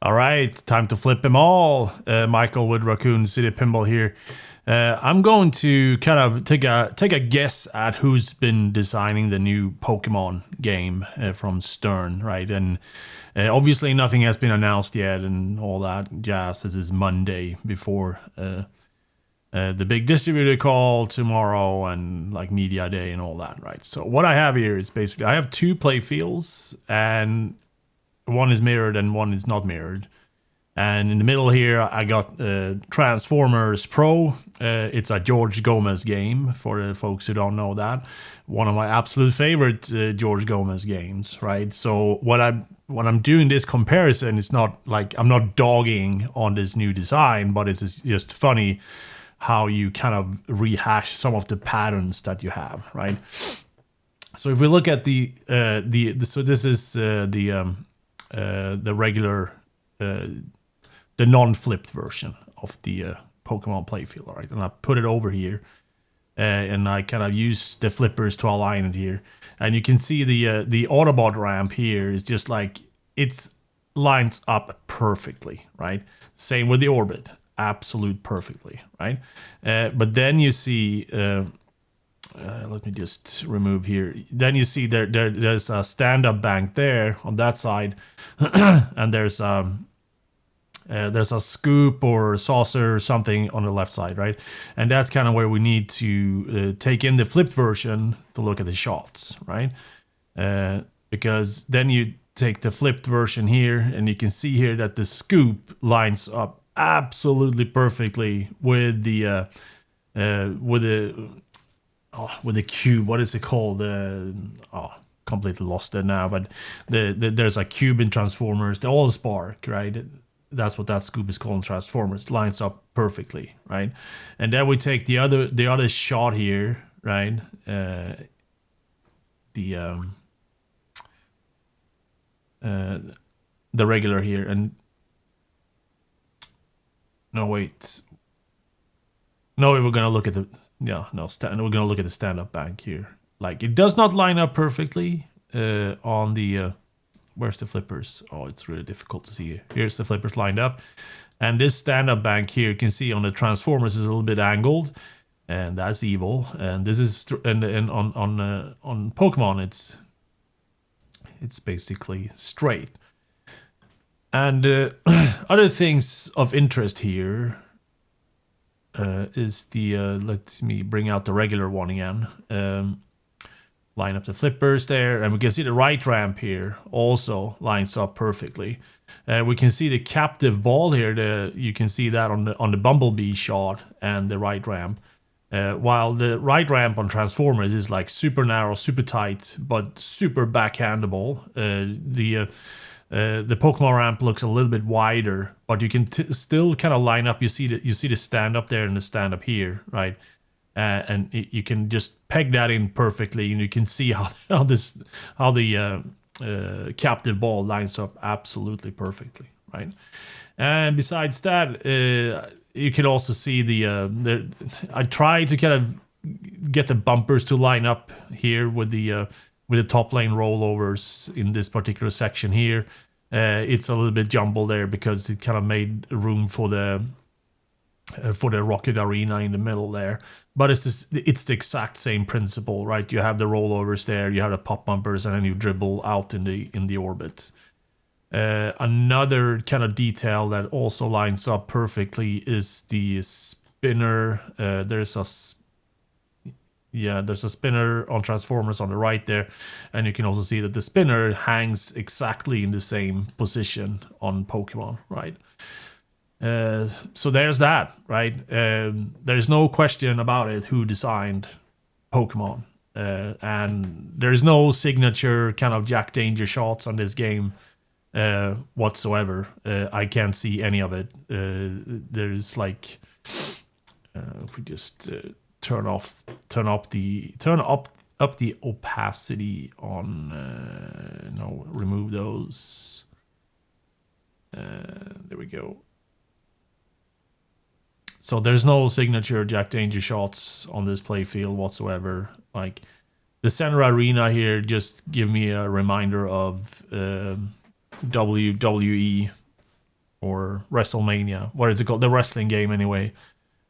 All right, time to flip them all. Michael with Raccoon City Pinball here. I'm going to kind of take a guess at who's been designing the new Pokemon game from Stern, right? And obviously nothing has been announced yet and all that jazz. This is Monday before the big distributor call tomorrow and like media day and all that, right? So what I have here is basically I have two Playfields and one is mirrored and one is not mirrored. And in the middle here, I got Transformers Pro. It's a George Gomez game for the folks who don't know that. One of my absolute favorite George Gomez games, right? So when I'm doing this comparison, it's not like I'm not dogging on this new design, but it's just funny how you kind of rehash some of the patterns that you have, right? So if we look at so this is the regular. The non-flipped version of the Pokemon Playfield, right? And I put it over here, and I kind of use the flippers to align it here. And you can see the Autobot ramp here is just like it lines up perfectly, right? Same with the Orbit, absolute perfectly, right? But then you see, let me just remove here. Then you see there's a stand-up bank there on that side, and there's a scoop or saucer or something on the left side, right? And that's kind of where we need to take in the flipped version to look at the shots, right? Because then you take the flipped version here and you can see here that the scoop lines up absolutely perfectly with the cube. What is it called? Completely lost it now. But there's a cube in Transformers. They all spark, right? That's what that scoop is called in Transformers. Lines up perfectly, right? And then we take the other shot here, right? The regular here, and we're gonna look at the we're gonna look at the stand-up bank here. Like it does not line up perfectly on the. Where's the flippers? Oh, it's really difficult to see. Here's the flippers lined up. And this stand-up bank here, you can see on the Transformers is a little bit angled. And that's evil. And this is and on Pokemon it's basically straight. And other things of interest here is the let me bring out the regular one again. Line up the flippers there, and we can see the right ramp here also lines up perfectly. We can see the captive ball here. You can see that on the Bumblebee shot and the right ramp. While the right ramp on Transformers is like super narrow, super tight, but super backhandable. The Pokemon ramp looks a little bit wider, but you can still kind of line up. You see the stand up there and the stand up here, right? And you can just peg that in perfectly, and you can see how the captive ball lines up absolutely perfectly, right? And besides that, you can also see the I try to kind of get the bumpers to line up here with the top lane rollovers in this particular section here. It's a little bit jumbled there because it kind of made room for the Rocket Arena in the middle there. But it's the exact same principle, right? You have the rollovers there, you have the pop bumpers, and then you dribble out in the orbit. Another kind of detail that also lines up perfectly is the spinner. There's a spinner on Transformers on the right there, and you can also see that the spinner hangs exactly in the same position on Pokemon, right? So there's that, right? There's no question about it who designed Pokemon. And there's no signature kind of Jack Danger shots on this game whatsoever. I can't see any of it. There's like, if we just turn up the opacity on, remove those. There we go. So there's no signature Jack Danger shots on this playfield whatsoever. Like the center arena here just give me a reminder of WWE or WrestleMania. What is it called? The wrestling game, anyway.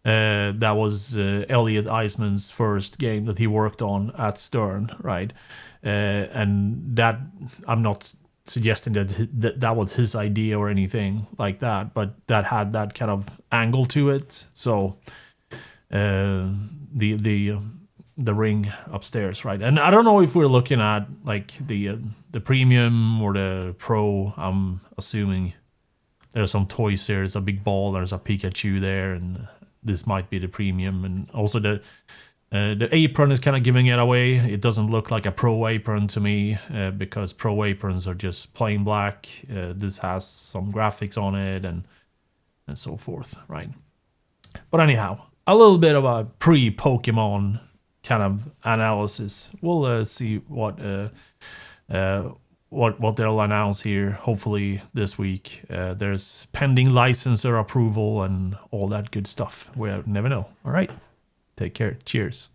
That was Elliot Eisman's first game that he worked on at Stern, right? And that, I'm not suggesting that was his idea or anything like that, but that had that kind of angle to it. So the ring upstairs, right? And I don't know if we're looking at like the premium or the pro. I'm assuming there's some toys here. There's a big ball. There's a Pikachu there, and this might be the premium. And also the apron is kind of giving it away. It doesn't look like a pro apron to me because pro aprons are just plain black. This has some graphics on it and so forth, right? But anyhow, a little bit of a pre-Pokemon kind of analysis. We'll see what they'll announce here, hopefully this week. There's pending licensor approval and all that good stuff. We never know. All right. Take care. Cheers.